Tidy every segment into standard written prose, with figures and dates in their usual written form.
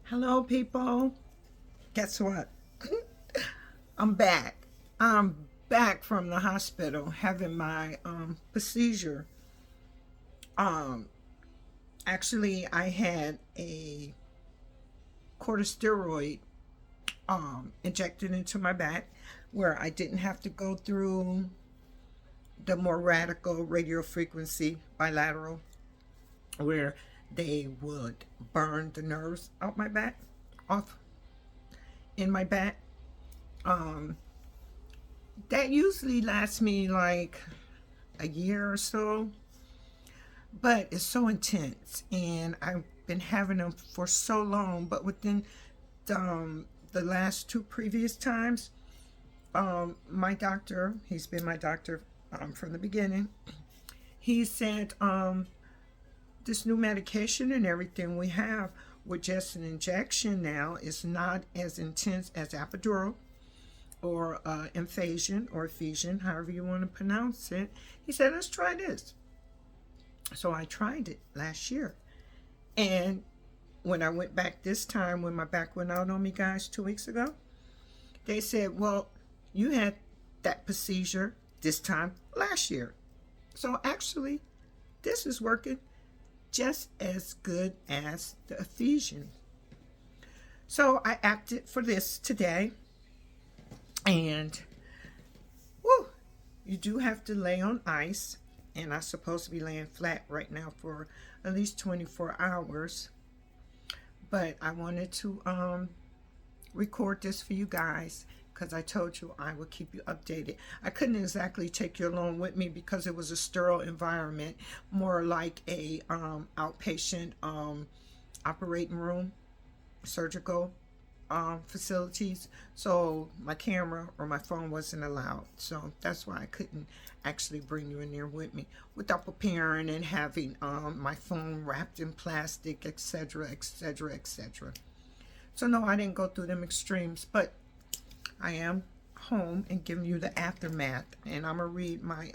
Hello, people. Guess what? I'm back. I'm back from the hospital having my procedure. Um, Actually, I had a corticosteroid injected into my back where I didn't have to go through the more radical radio frequency bilateral where they would burn the nerves out my back, off in my back. Um, that usually lasts me like a year or so, but it's so intense, and I've been having them for so long. But within the last two previous times, my doctor, he's been my doctor from the beginning, he said this new medication and everything we have with just an injection now is not as intense as epidural or infusion or effusion, however you want to pronounce it. He said, let's try this. So I tried it last year. And when I went back this time, when my back went out on me, guys, 2 weeks ago, they said, well, you had that procedure this time last year. So actually, this is working just as good as the effusion. So I acted for this today. And woo, you do have to lay on ice, and I'm supposed to be laying flat right now for at least 24 hours. But I wanted to record this for you guys because I told you I would keep you updated. I couldn't exactly take you along with me because it was a sterile environment, more like a outpatient operating room, surgical facilities. So my camera or my phone wasn't allowed. So that's why I couldn't actually bring you in there with me without preparing and having my phone wrapped in plastic, etc., etc., etc. So no, I didn't go through them extremes, but I am home and giving you the aftermath. And I'm gonna read my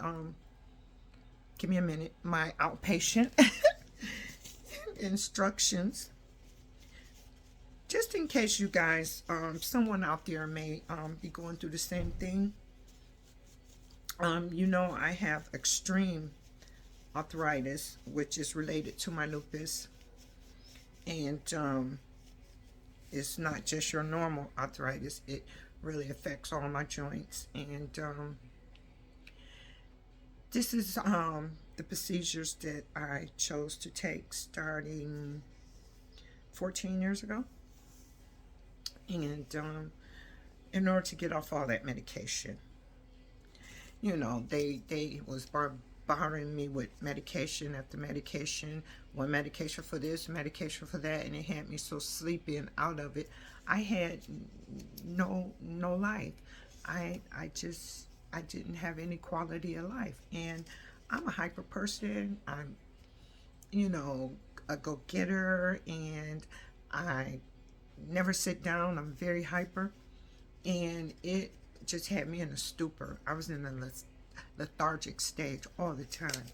give me a minute, my outpatient instructions, just in case you guys, someone out there may be going through the same thing. You know, I have extreme arthritis, which is related to my lupus, and it's not just your normal arthritis. It really affects all my joints, and this is the procedures that I chose to take starting 14 years ago. And in order to get off all that medication, you know, they was bothering me with medication after medication, one medication for this, medication for that, and it had me so sleepy and out of it. I had no life. I didn't have any quality of life, and I'm a hyper person. I'm, you know, a go-getter, and I never sit down. I'm very hyper, and it just had me in a stupor. I was in a lethargic stage all the time,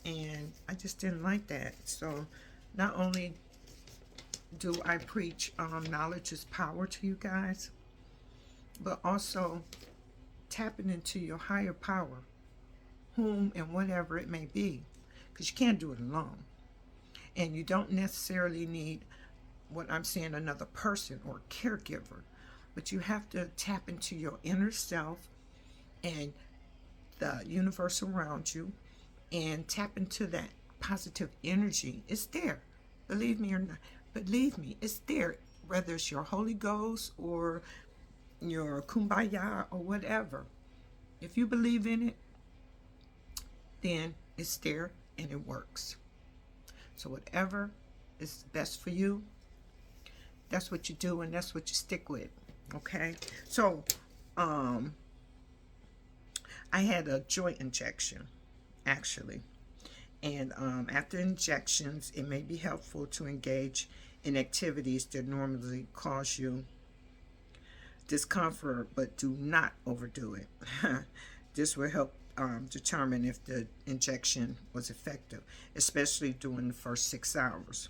and I just didn't like that. So not only do I preach knowledge is power to you guys, but also tapping into your higher power, whom and whatever it may be, because you can't do it alone, and you don't necessarily need what I'm saying, another person or caregiver, but you have to tap into your inner self and the universe around you and tap into that positive energy. It's there. Believe me or not. Believe me, it's there. Whether it's your Holy Ghost or your kumbaya or whatever. If you believe in it, then it's there and it works. So whatever is best for you, that's what you do, and that's what you stick with. Okay, so I had a joint injection actually, and after injections it may be helpful to engage in activities that normally cause you discomfort, but do not overdo it. This will help determine if the injection was effective, especially during the first 6 hours.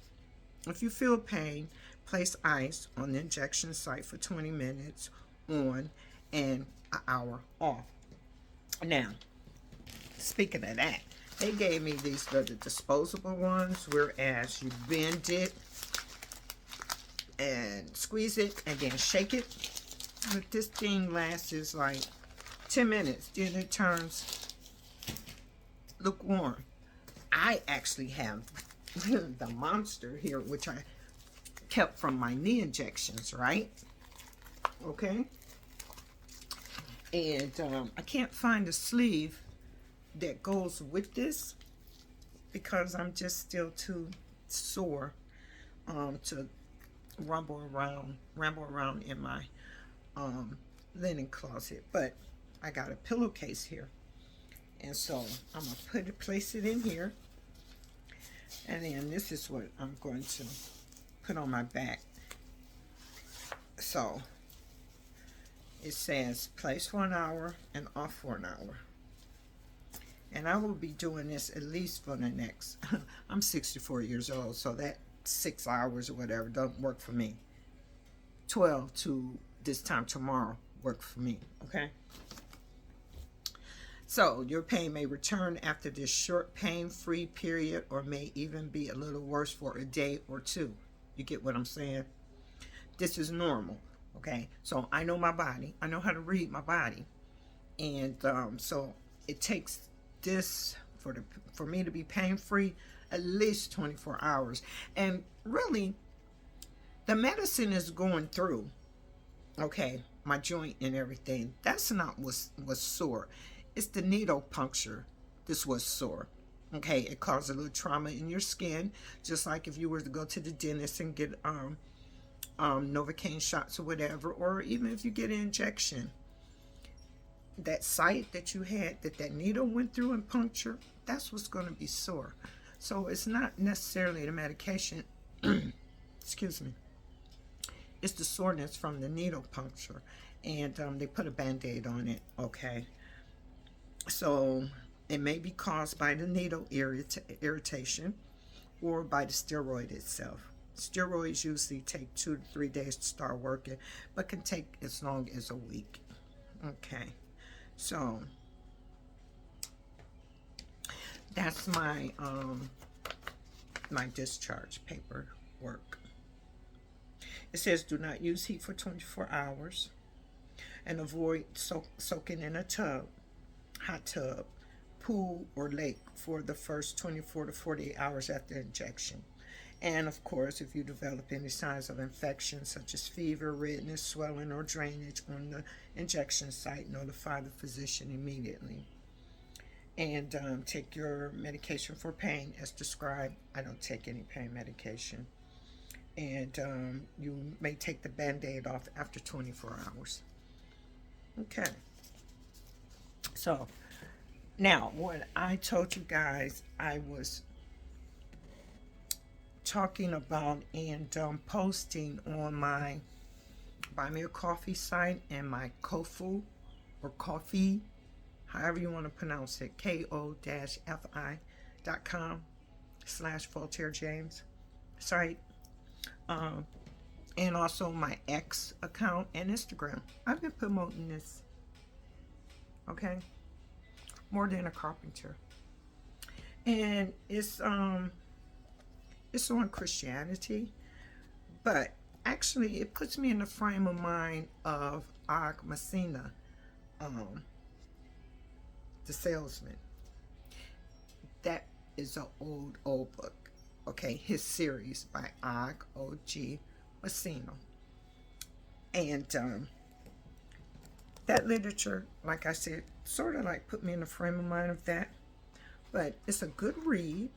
If you feel pain, Place ice on the injection site for 20 minutes on and an hour off. Now, speaking of that, they gave me these the disposable ones, whereas you bend it and squeeze it and then shake it. But this thing lasts like 10 minutes, then it turns lukewarm. I actually have the monster here, which I kept from my knee injections, right? Okay. And I can't find a sleeve that goes with this because I'm just still too sore to ramble around in my linen closet. But I got a pillowcase here, and so I'm gonna place it in here, and then this is what I'm going to put on my back. So it says place for an hour and off for an hour. And I will be doing this at least for the next, I'm 64 years old, so that 6 hours or whatever doesn't work for me. 12 to this time tomorrow work for me, okay? So your pain may return after this short pain-free period or may even be a little worse for a day or two. You get what I'm saying? This is normal, okay? So I know my body. I know how to read my body. And so it takes this for me to be pain-free at least 24 hours. And really, the medicine is going through, okay, my joint and everything. That's not what's sore. It's the needle puncture. This was sore. Okay, it caused a little trauma in your skin, just like if you were to go to the dentist and get Novocaine shots or whatever, or even if you get an injection. That site that you had, that needle went through and punctured, that's what's going to be sore. So it's not necessarily the medication, excuse me, it's the soreness from the needle puncture, and they put a band-aid on it, okay? So it may be caused by the needle irritation or by the steroid itself. Steroids usually take 2 to 3 days to start working, but can take as long as a week, okay? So that's my my discharge paperwork. It says do not use heat for 24 hours and avoid soaking in a tub, hot tub, pool, or lake for the first 24 to 48 hours after injection. And of course, if you develop any signs of infection such as fever, redness, swelling, or drainage on the injection site, notify the physician immediately. And take your medication for pain as described. I don't take any pain medication. And you may take the band-aid off after 24 hours. Okay. So, now, what I told you guys I was talking about and posting on my Buy Me a Coffee site and my Ko-Fu or Coffee, however you want to pronounce it, ko-fi.com/Voltaire James site, and also my X account and Instagram. I've been promoting this, okay, more than a carpenter, and it's on Christianity, but actually it puts me in the frame of mind of Og Messina, the salesman. That is an old book, okay, his series by Og, O-G, Messina. And that literature, like I said, sort of like put me in the frame of mind of that, but it's a good read.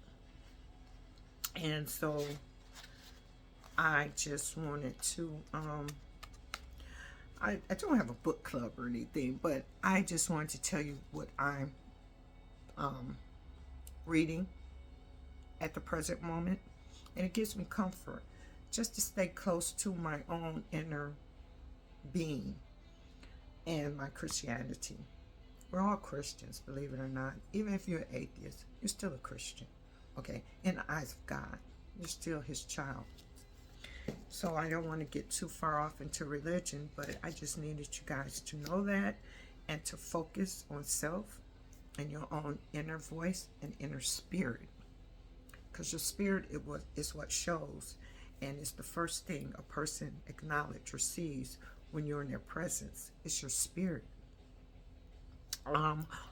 And so I just wanted to, I don't have a book club or anything, but I just wanted to tell you what I'm reading at the present moment. And it gives me comfort just to stay close to my own inner being and my Christianity. We're all Christians, believe it or not. Even if you're an atheist, you're still a Christian. Okay, in the eyes of God, you're still his child. So I don't want to get too far off into religion, but I just needed you guys to know that and to focus on self and your own inner voice and inner spirit. Because your spirit is what shows, and it's the first thing a person acknowledges or sees when you're in their presence. It's your spirit.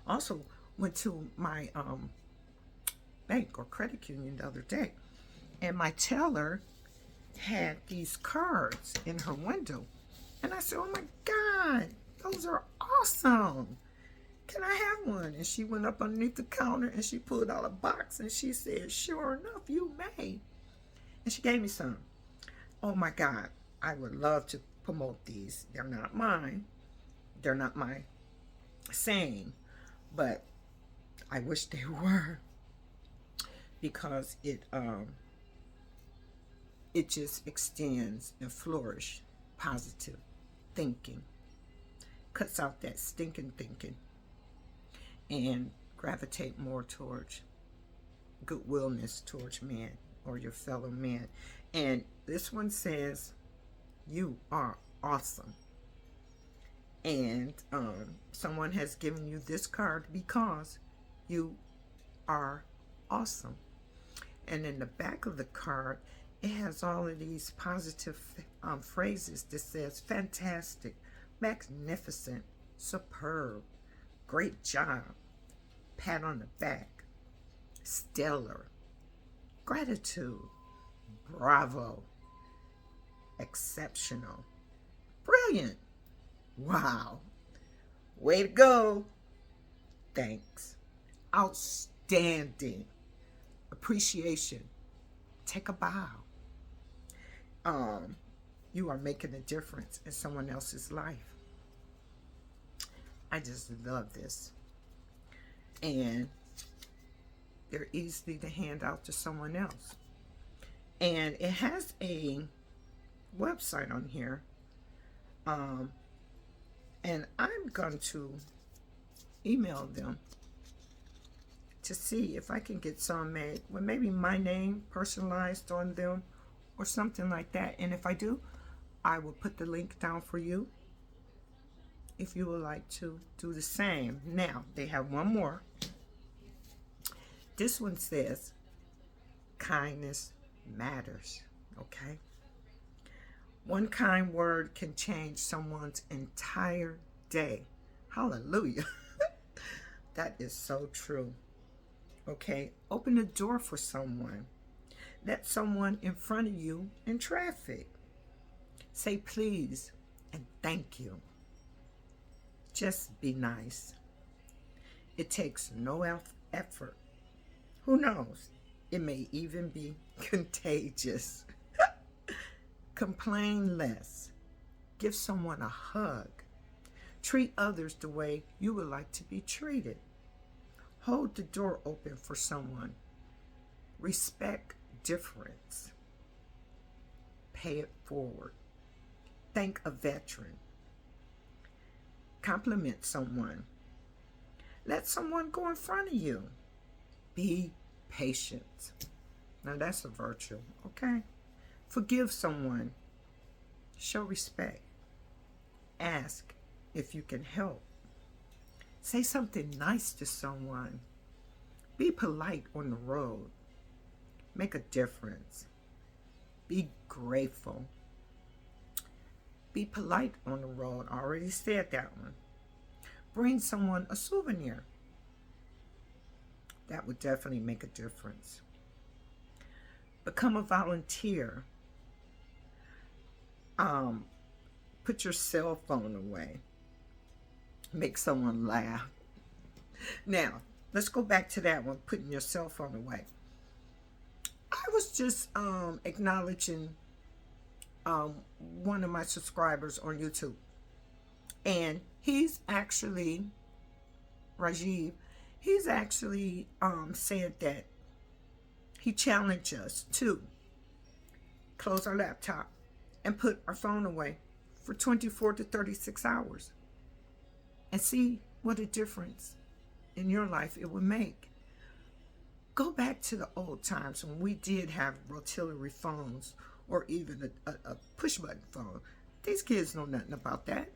Also went to my bank or credit union the other day, and my teller had these cards in her window, and I said, "Oh my God, those are awesome! Can I have one?" And she went up underneath the counter and she pulled out a box and she said, "Sure enough, you may." And she gave me some. Oh my God, I would love to promote these. They're not mine. They're not my saying, but I wish they were, because it just extends and flourish positive thinking, cuts out that stinking thinking, and gravitate more towards goodwillness towards man or your fellow man. And this one says, "You are awesome." And someone has given you this card because you are awesome. And in the back of the card, it has all of these positive phrases that says fantastic, magnificent, superb, great job, pat on the back, stellar, gratitude, bravo, exceptional, brilliant, wow, way to go, thanks, outstanding, appreciation, take a bow. You are making a difference in someone else's life. I just love this. And they're easy to hand out to someone else. And it has a website on here. And I'm going to email them to see if I can get some made with maybe my name personalized on them or something like that. And if I do, I will put the link down for you if you would like to do the same. Now, they have one more. This one says, kindness matters, okay? One kind word can change someone's entire day. Hallelujah. That is so true. Okay, open the door for someone. Let someone in front of you in traffic. Say please and thank you. Just be nice. It takes no effort. Who knows? It may even be contagious. Complain less. Give someone a hug. Treat others the way you would like to be treated. Hold the door open for someone. Respect difference. Pay it forward. Thank a veteran. Compliment someone. Let someone go in front of you. Be patient. Now that's a virtue, okay? Forgive someone. Show respect. Ask if you can help. Say something nice to someone. Be polite on the road. Make a difference. Be grateful. Be polite on the road. I already said that one. Bring someone a souvenir. That would definitely make a difference. Become a volunteer. Put your cell phone away. Make someone laugh. Now, let's go back to that one, putting your cell phone away. I was just acknowledging one of my subscribers on YouTube. And he's actually, Rajiv, he's actually said that he challenged us to close our laptop and put our phone away for 24 to 36 hours and see what a difference in your life it would make. Go back to the old times when we did have rotary phones or even a push button phone. These kids know nothing about that.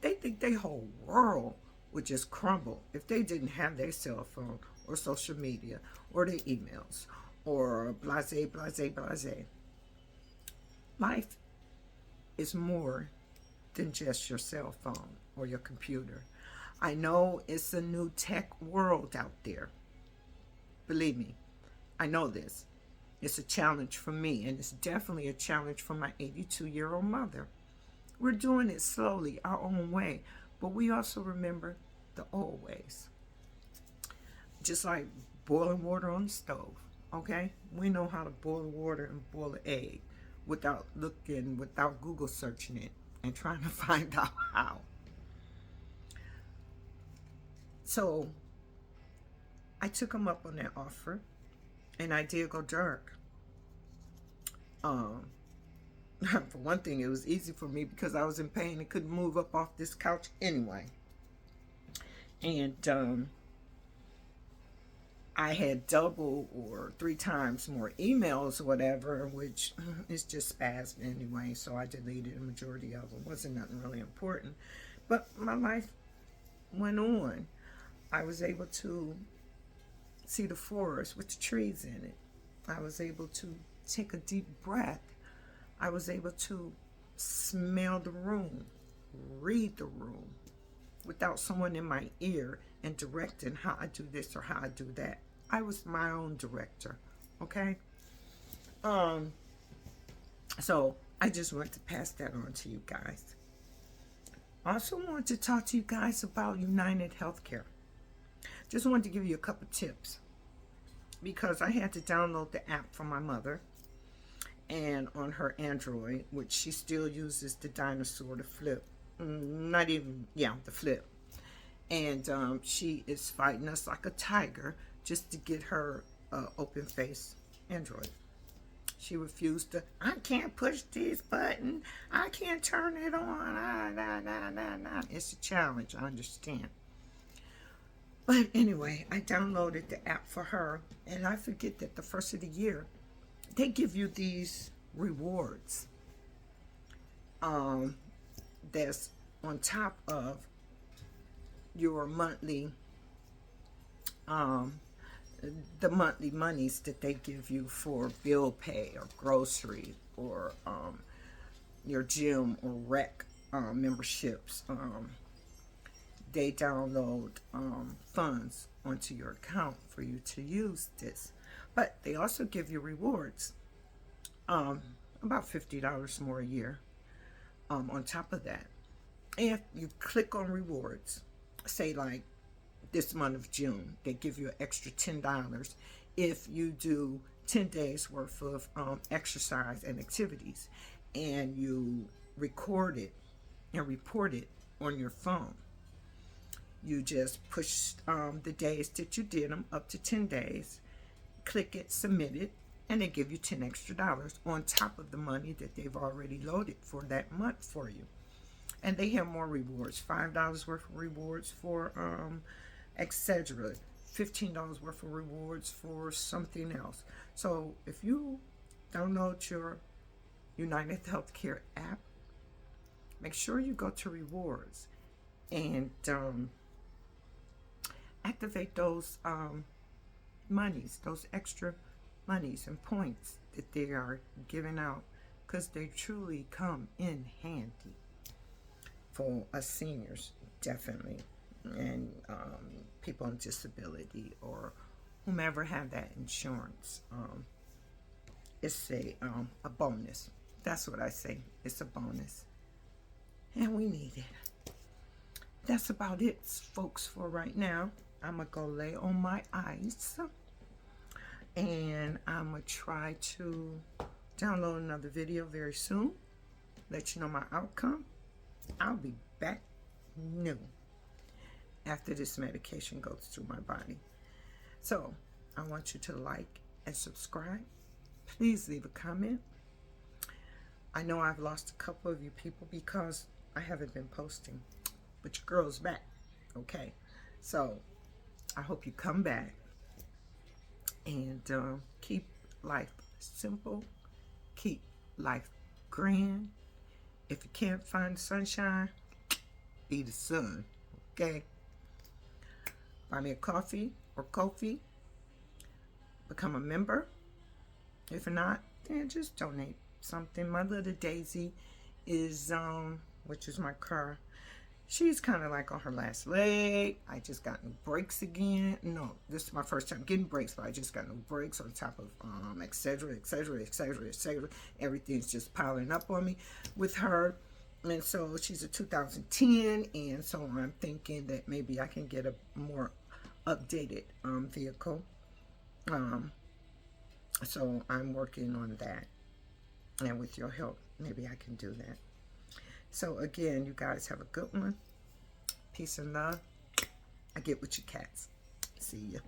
They think their whole world would just crumble if they didn't have their cell phone or social media or their emails or blase, blase, blase. Life is more than just your cell phone or your computer. I know it's a new tech world out there. Believe me, I know this. It's a challenge for me, and it's definitely a challenge for my 82-year-old mother. We're doing it slowly, our own way, but we also remember the old ways. Just like boiling water on the stove, okay? We know how to boil water and boil an egg without Google searching it and trying to find out how. So I took them up on that offer, and I did go dark. For one thing, it was easy for me because I was in pain and couldn't move up off this couch anyway. And I had double or 3 times more emails or whatever, which is just spasm anyway, so I deleted the majority of them. Wasn't nothing really important. But my life went on. I was able to see the forest with the trees in it. I was able to take a deep breath. I was able to smell the room, read the room, without someone in my ear and directing how I do this or how I do that. I was my own director, okay? So I just wanted to pass that on to you guys. I also wanted to talk to you guys about United Healthcare. Just wanted to give you a couple tips because I had to download the app for my mother, and on her Android, which she still uses the dinosaur, the flip. The flip. And she is fighting us like a tiger just to get her open face Android. She refused to, I can't push this button. I can't turn it on. It's a challenge, I understand. But anyway, I downloaded the app for her, and I forget that the first of the year, they give you these rewards that's on top of your monthly the monthly monies that they give you for bill pay or grocery or your gym or rec memberships. They download funds onto your account for you to use this. But they also give you rewards, about $50 more a year on top of that. If you click on rewards, say like this month of June, they give you an extra $10 if you do 10 days worth of exercise and activities, and you record it and report it on your phone. You just push the days that you did them up to 10 days, click it, submit it, and they give you $10 extra on top of the money that they've already loaded for that month for you. And they have more rewards, $5 worth of rewards for etc., $15 worth of rewards for something else. So if you download your United Healthcare app, make sure you go to rewards and activate those monies, those extra monies and points that they are giving out, because they truly come in handy for us seniors, definitely, and people on disability or whomever have that insurance. It's a bonus. That's what I say. It's a bonus, and we need it. That's about it, folks, for right now. I'm gonna go lay on my ice, and I'm gonna try to download another video very soon, let you know my outcome. I'll be back new after this medication goes through my body. So I want you to like and subscribe. Please leave a comment. I know I've lost a couple of you people because I haven't been posting, but your girl's back, okay? So I hope you come back and keep life simple, keep life grand. If you can't find the sunshine, be the sun. Okay? Buy me a coffee or Ko-fi. Become a member. If not, then just donate something. My little Daisy is, which is my car, she's kind of like on her last leg. I just got new brakes again. No, this is my first time getting brakes, but I just got new brakes on top of etc. etc. etc. etc. Everything's just piling up on me with her. And so she's a 2010, and so I'm thinking that maybe I can get a more updated vehicle. So I'm working on that, and with your help, maybe I can do that. So again, you guys have a good one. Peace and love. I get with you cats. See ya.